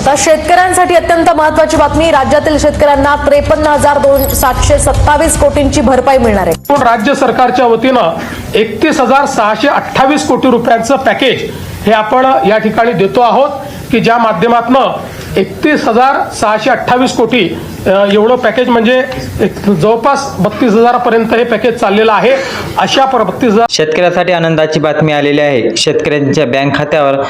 आता शेतकऱ्यांसाठी अत्यंत महत्त्वाची बातमी. राज्यातील शेतकऱ्यांना 53,727 कोटींची भरपाई मिळणार आहे. राज्य सरकारच्या वतीनं 31,628 कोटी रुपयांचं पॅकेज हे आपण या ठिकाणी देतो आहोत की ज्या माध्यमातून 31,628 कोटी एवढं पॅकेज म्हणजे जवळपास 32,000 पर्यंत हे पॅकेज चाललेलं आहे. अशा 32,000 शेतकऱ्यासाठी आनंदाची बातमी आलेली आहे. शेतकऱ्यांच्या बँक खात्यावर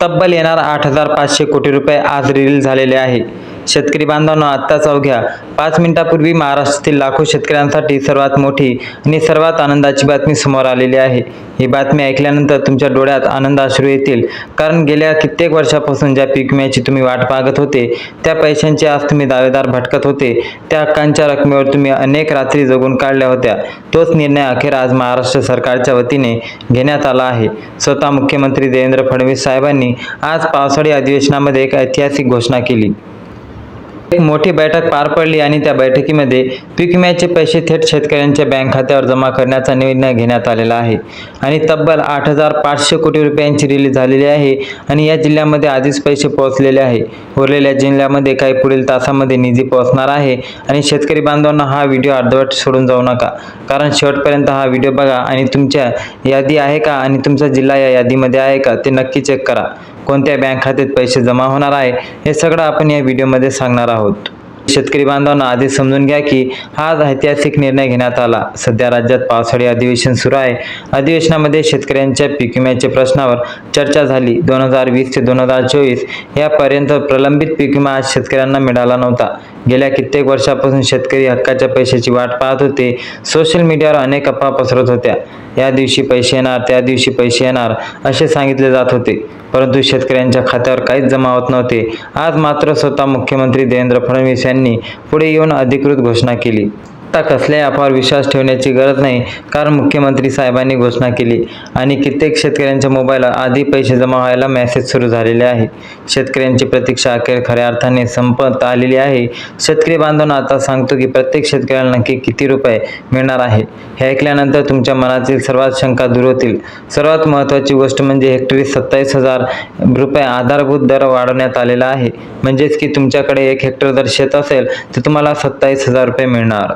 तब्बल येणार 8,500 कोटी रुपये आज रिलीज झालेले आहे. शेतकरी बांधवांनो, आत्ताच अवघ्या 5 मिनिटांपूर्वी महाराष्ट्रातील लाखो शेतकऱ्यांसाठी सर्वात मोठी आणि सर्वात आनंदाची बातमी समोर आलेली आहे. ही बातमी ऐकल्यानंतर तुमच्या डोळ्यात आनंद अश्रू येतील, कारण गेल्या कित्येक वर्षापासून ज्या पीक विम्याची तुम्ही वाट पाहत होते, त्या पैशांची आज तुम्ही दावेदार भटकत होते, त्या हक्कांच्या रकमेवर तुम्ही अनेक रात्री जगून काढल्या होत्या. तोच निर्णय अखेर आज महाराष्ट्र सरकारच्या वतीने घेण्यात आला आहे. स्वतः मुख्यमंत्री देवेंद्र फडणवीस साहेबांनी आज पावसाळी अधिवेशनामध्ये एक ऐतिहासिक घोषणा केली. एक मोठी बैठक पार पडली आणि त्या बैठकीमध्ये पीक विम्याचे पैसे थेट शेतकऱ्यांच्या बँक खात्यावर जमा करण्याचा निर्णय घेण्यात आलेला आहे आणि तब्बल 8,500 कोटी रुपयांची रिलीज झालेली आहे आणि या जिल्ह्यामध्ये आधीच पैसे पोहोचलेले आहे. उरलेल्या जिल्ह्यामध्ये काही पुढील तासामध्ये निधी पोहोचणार आहे आणि शेतकरी बांधवांना हा व्हिडिओ अर्धवट सोडून जाऊ नका, कारण शेवटपर्यंत हा व्हिडिओ बघा आणि तुमच्या यादी आहे का आणि तुमचा जिल्हा या यादीमध्ये आहे का ते नक्की चेक करा. कोणत्या बँक खात्यात पैसे जमा होणार आहे हे सगळं आपण या व्हिडिओमध्ये सांगणार आहोत. शेतकरी बांधवांना आधी समजून घ्या की हा ऐतिहासिक निर्णय घेण्यात आला. सध्या राज्यात पावसाळी अधिवेशन सुरू आहे. अधिवेशनामध्ये शेतकऱ्यांच्या पीक विम्याच्या प्रश्नावर चर्चा झाली. 2020 ते 2024 यापर्यंत प्रलंबित पीक विमा आज शेतकऱ्यांना मिळाला नव्हता. गेल्या कित्येक वर्षापासून शेतकरी हक्काच्या पैशाची वाट पाहत होते. सोशल मीडियावर अनेक अफवा पसरत होत्या. या दिवशी पैसे येणार, त्या दिवशी पैसे येणार असे सांगितले जात होते, परंतु शेतकऱ्यांच्या खात्यावर काहीच जमा होत नव्हते. आज मात्र स्वतः मुख्यमंत्री देवेंद्र फडणवीस यांनी पुढे येऊन अधिकृत घोषणा केली. आता कसल्याही अफवावर विश्वास ठेवण्याची गरज नाही, कारण मुख्यमंत्री साहेबांनी घोषणा केली आणि कित्येक शेतकऱ्यांच्या मोबाईलवर आधी पैसे जमा व्हायला मेसेज सुरू झालेले आहे. शेतकऱ्यांची प्रतीक्षा अखेर खऱ्या अर्थाने संपत आलेली आहे. शेतकरी बांधवांना आता सांगतो की प्रत्येक शेतकऱ्याला नक्की किती रुपये मिळणार आहे. हे ऐकल्यानंतर तुमच्या मनातील सर्वात शंका दूर होतील. सर्वात महत्त्वाची गोष्ट म्हणजे हेक्टरी 27,000 रुपये आधारभूत दर वाढवण्यात आलेला आहे. म्हणजेच की तुमच्याकडे 1 हेक्टर जर शेत असेल तर तुम्हाला 27,000 रुपये मिळणार.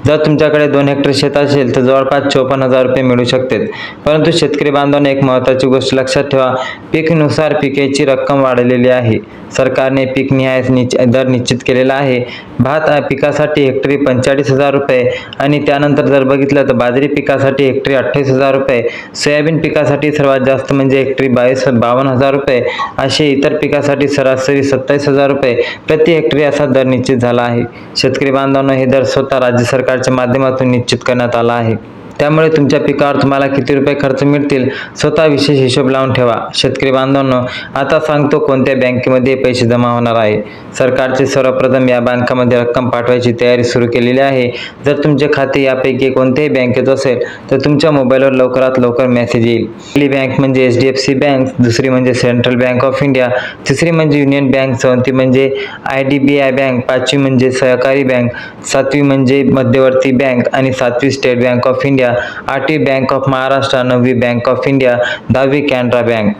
जर तुमच्याकडे 2 हेक्टर शेत असेल तर जवळपास 54,000 रुपये मिळू शकतात. परंतु शेतकरी बांधवांना एक महत्त्वाची गोष्ट लक्षात ठेवा, पीकनुसार पिकेची रक्कम वाढलेली आहे. सरकारने पीकनिहाय दर निश्चित केलेला आहे. भात पिकासाठी हेक्टरी 45,000 रुपये आणि त्यानंतर जर बघितलं तर बाजरी पिकासाठी हेक्टरी 28,000 रुपये, सोयाबीन पिकासाठी सर्वात जास्त म्हणजे हेक्टरी 52,000 रुपये, असे इतर पिकासाठी सरासरी 27,000 रुपये प्रति हेक्टरी असा दर निश्चित झाला आहे. शेतकरी बांधवांना हे दर स्वतः राज्य सरकारच्या माध्यमातून निश्चित करण्यात आला आहे. त्यामुळे तुमच्या पिकावर तुम्हाला किती रुपये खर्च मिळतील स्वतः विशेष हिशोब लावून ठेवा. शेतकरी बांधवांनो, आता सांगतो कोणत्या बँकेमध्ये पैसे जमा होणार आहे. सरकारचे सर्वप्रथम या बँकामध्ये रक्कम पाठवायची तयारी सुरू केलेली आहे. जर तुमचे खाते यापैकी कोणत्याही बँकेत असेल तर तुमच्या मोबाईलवर लवकरात लवकर मेसेज येईल. पहिली बँक म्हणजे HDFC बँक, दुसरी म्हणजे सेंट्रल बँक ऑफ इंडिया, तिसरी म्हणजे युनियन बँक, चौथी म्हणजे IDBI बँक, पाचवी म्हणजे सहकारी बँक, सातवी म्हणजे मध्यवर्ती बँक आणि सातवी स्टेट बँक ऑफ इंडिया, 8वी बँक ऑफ महाराष्ट्र, 9वी बँक ऑफ इंडिया, 10वी कॅनरा बँक.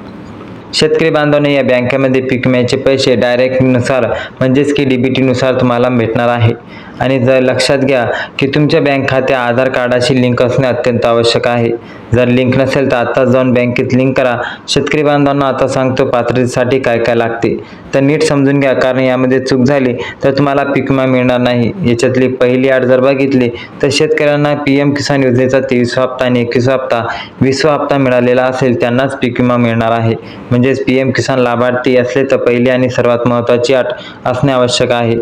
शेतकरी बांधवांनी या बँकेमध्ये पीक विम्याचे पैसे डायरेक्ट नुसार म्हणजेच की DBT नुसार तुम्हाला भेटणार आहे. आणि जर लक्षात घ्या की तुमच्या बँक खात्या आधार कार्डाशी लिंक असणे अत्यंत आवश्यक आहे. जर लिंक नसेल तर आत्ताच जाऊन बँकेत लिंक करा. शेतकरी बांधवांना आता सांगतो पात्रतेसाठी काय काय लागते तर नीट समजून घ्या, कारण यामध्ये चूक झाली तर तुम्हाला पीक विमा मिळणार नाही. याच्यातली पहिली अट जर बघितली तर शेतकऱ्यांना PM किसान योजनेचा 23वा हप्ता आणि 21वा हप्ता 20वा हप्ता मिळालेला असेल त्यांनाच पीक विमा मिळणार आहे. म्हणजेच PM किसान लाभार्थी असले तर पहिली आणि सर्वात महत्त्वाची अट असणे आवश्यक आहे.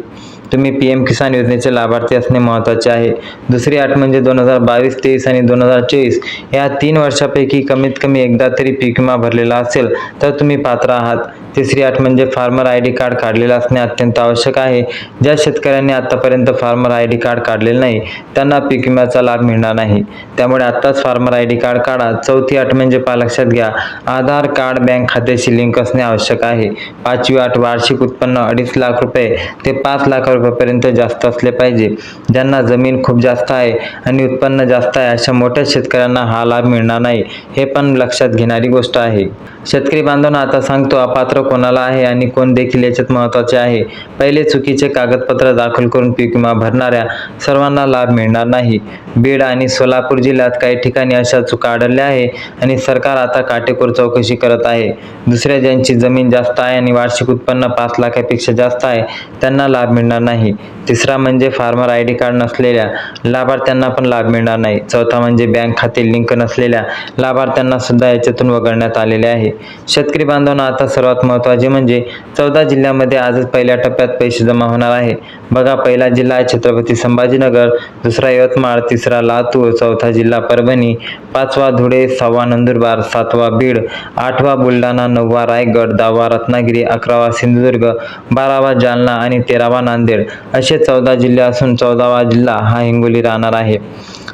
तुम्ही PM किसान योजनेचे लाभार्थी असणे महत्त्वाचे आहे. दुसरी अट म्हणजे 2022, 23 आणि 2024 या 3 वर्षापैकी कमीत कमी एकदा तरी पीक विमा भरलेला असेल तर तुम्ही पात्र आहात. तिसरी अट म्हणजे फार्मर ID कार्ड काढलेलं असणे अत्यंत आवश्यक आहे. ज्या शेतकऱ्यांनी आतापर्यंत फार्मर ID कार्ड काढलेलं नाही त्यांना पीक विम्याचा लाभ मिळणार नाही. त्यामुळे आत्ताच फार्मर ID कार्ड काढा. चौथी अट म्हणजे लक्षात घ्या, आधार कार्ड बँक खात्याशी लिंक असणे आवश्यक आहे. पाचवी अट वार्षिक उत्पन्न 2.5 लाख रुपये ते 5 लाख रुपयापर्यंत जास्त असले पाहिजे. ज्यांना जमीन खूप जास्त आहे आणि उत्पन्न जास्त आहे अशा मोठ्या शेतकऱ्यांना हा लाभ मिळणार नाही, हे पण लक्षात घेणारी गोष्ट आहे. शेतकरी बांधवांना आता सांगतो, अपात्र कोणाला आहे आणि कोण देखील याच्यात महत्त्वाचे आहे. पहिले चुकीचे कागदपत्र दाखल करून पीक विमा भरणाऱ्या सर्वांना लाभ मिळणार नाही. बीड आणि सोलापूर जिल्ह्यात काही ठिकाणी अशा चुका आढळल्या आहे आणि सरकार आता काटेकोर चौकशी करत आहे. दुसऱ्या ज्यांची जमीन जास्त आहे आणि वार्षिक उत्पन्न 5 लाखापेक्षा जास्त आहे त्यांना लाभ मिळणार नाही. तिसरा म्हणजे फार्मर आयडी कार्ड नसलेल्या लाभार्थ्यांना पण लाभ मिळणार नाही. चौथा म्हणजे बँक खाते लिंक नसलेल्या लाभार्थ्यांना सुद्धा याच्यातून वगळण्यात आलेले आहे. शेतकरी बांधवांना आता सर्वात महत्त्वाचे म्हणजे 14 जिल्ह्यामध्ये आजच पहिल्या टप्प्यात पैसे जमा होणार आहे. बघा, पहिला जिल्हा आहे छत्रपती संभाजीनगर, दुसरा यवतमाळ, तिसरा लातूर, चौथा जिल्हा परभणी, 5वा धुळे, 6वा नंदुरबार, 7वा बीड, 8वा बुलढाणा, 9वा रायगड, 10वा रत्नागिरी, 11वा सिंधुदुर्ग, 12वा जालना आणि 13वा नांदेड असे 14 जिल्हे असून 14वा जिल्हा हा हिंगोली राहणार आहे.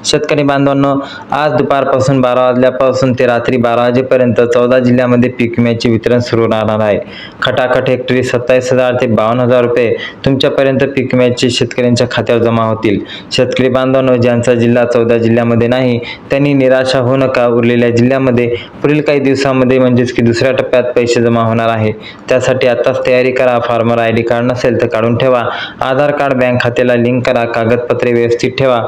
शेतकरी बांधवांनो, आज दुपारपासून 12 वाजल्यापासून ते रात्री 12 वाजेपर्यंत 14 जिल्ह्यामध्ये पीक विम्याचे वितरण सुरू राहणार आहे. खटाखट हेक्टरी 27,000 ते 52,000 रुपये तुमच्यापर्यंत पीक विम्याचे शेतकऱ्यांच्या खात्यावर जमा होतील. शेतकरी बांधवांनो, ज्यांचा जिल्हा 14 जिल्ह्यामध्ये नाही त्यांनी निराशा होऊ नका. उरलेल्या जिल्ह्यामध्ये पुढील काही दिवसांमध्ये म्हणजेच की दुसऱ्या टप्प्यात पैसे जमा होणार आहे. त्यासाठी आताच तयारी करा. फार्मर आयडी कार्ड नसेल तर काढून ठेवा. आधार कार्ड बँक खात्याला लिंक करा. कागदपत्रे व्यवस्थित ठेवा.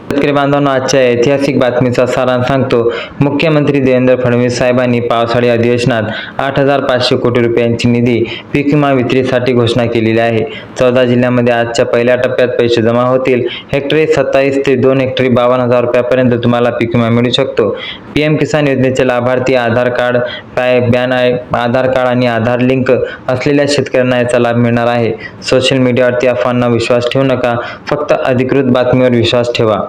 शेतकरी बांधवांनो, आजच्या ऐतिहासिक बातमीचा सारांश सांगतो. मुख्यमंत्री देवेंद्र फडणवीस साहेबांनी पावसाळी अधिवेशनात 8,500 कोटी रुपयांची निधी पीक विमा विक्रीसाठी घोषणा केलेली आहे. 14 जिल्ह्यामध्ये आजच्या पहिल्या टप्प्यात पैसे जमा होतील. हेक्टरी 27 ते 2 हेक्टरी 52,000 रुपयापर्यंत तुम्हाला पीक विमा मिळू शकतो. PM किसान योजनेचे लाभार्थी आधार कार्ड, आधार कार्ड आणि आधार लिंक असलेल्या शेतकऱ्यांना याचा लाभ मिळणार आहे. सोशल मीडियावरती अफवांना विश्वास ठेवू नका. फक्त अधिकृत बातमीवर विश्वास ठेवा.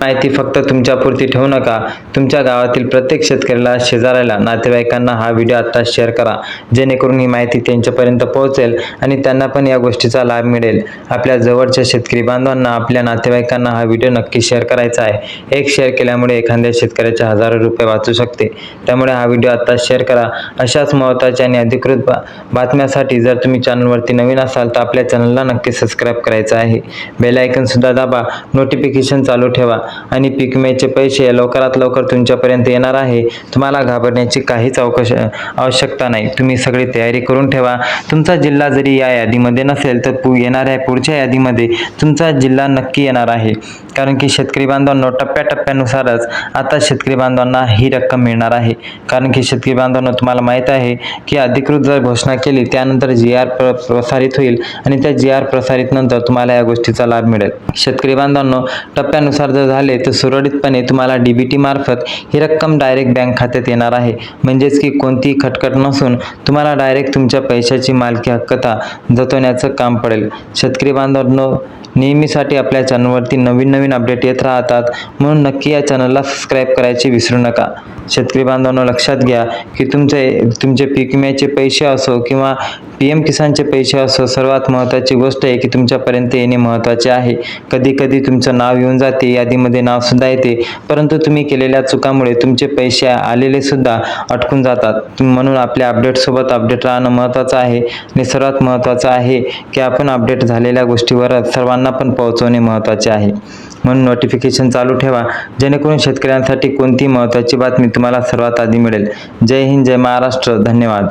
माहिती फक्त तुमच्यापुरती ठेवू नका. तुमच्या गावातील प्रत्येक शेतकऱ्याला, शेजाऱ्याला, नातेवाईकांना हा व्हिडिओ आता शेअर करा, जेणेकरून ही माहिती त्यांच्यापर्यंत पोहोचेल आणि त्यांना पण या गोष्टीचा लाभ मिळेल. आपल्या जवळच्या शेतकरी बांधवांना, आपल्या नातेवाईकांना हा व्हिडिओ नक्की शेअर करायचा आहे. एक शेअर केल्यामुळे एखाद्या शेतकऱ्याचे हजारो रुपये वाचू शकते. त्यामुळे हा व्हिडिओ आता शेअर करा. अशाच महत्त्वाच्या आणि अधिकृत बातम्यांसाठी जर तुम्ही चॅनलवरती नवीन असाल तर आपल्या चॅनलला नक्की सबस्क्राईब करायचं आहे. बेल आयकॉन सुद्धा दाबा. नोटिफिकेशन चालू ठेवा. आणि पीक विम्याचे पैसे लवकरात लवकर तुमच्यापर्यंत येणार आहे. तुम्हाला घाबरण्याची काहीच आवश्यकता नाही. तुम्ही सगळी तयारी करून ठेवा. तुमचा जिल्हा जरी या यादीमध्ये नसेल तर येणाऱ्या पुढच्या यादीमध्ये तुमचा जिल्हा नक्की येणार आहे. कारण की शेतकरी बांधवांनो, टप्प्याटप्प्यानुसारच आता शेतकरी बांधवांना ही रक्कम मिळणार आहे. कारण की शेतकरी बांधवांनो, तुम्हाला माहीत आहे की अधिकृत जर घोषणा केली त्यानंतर GR प्रसारित होईल आणि त्या GR प्रसारित नंतर तुम्हाला या गोष्टीचा लाभ मिळेल. शेतकरी बांधवांनो, टप्प्यानुसार जर झाले तर सुरळीतपणे तुम्हाला DBT मार्फत ही रक्कम डायरेक्ट बँक खात्यात येणार आहे. म्हणजेच की कोणतीही खटखट नसून तुम्हाला डायरेक्ट तुमच्या पैशाची मालकी हक्कता जतवण्याचं काम पडेल. शेतकरी बांधवांनो, नेहमीसाठी आपल्या चॅनलवरती नवीन अपडेट येत राहतात, म्हणून नक्की या चॅनलला सबस्क्राईब करायचे विसरू नका. शेतकरी बांधवांनो, लक्षात घ्या की तुमचे पीक विम्याचे पैसे असो किंवा PM किसानचे पैसे असो, सर्वात महत्त्वाची गोष्ट आहे की तुमच्यापर्यंत येणे महत्त्वाचे आहे. कधी तुमचं नाव येऊन जाते, यादीमध्ये नाव सुद्धा येते, परंतु तुम्ही केलेल्या चुकामुळे तुमचे पैसे आलेले सुद्धा अटकून जातात. म्हणून आपल्या अपडेटसोबत अपडेट राहणं महत्त्वाचं आहे आणि सर्वात महत्त्वाचं आहे की आपण अपडेट झालेल्या गोष्टीवर सर्वांना पण पोहोचवणे महत्त्वाचे आहे. म्हणून नोटिफिकेशन चालू ठेवा, जेणेकरून शेतकऱ्यांसाठी कोणतीही महत्त्वाची बातमी तुम्हाला सर्वात आधी मिळेल. जय हिंद, जय महाराष्ट्र. धन्यवाद.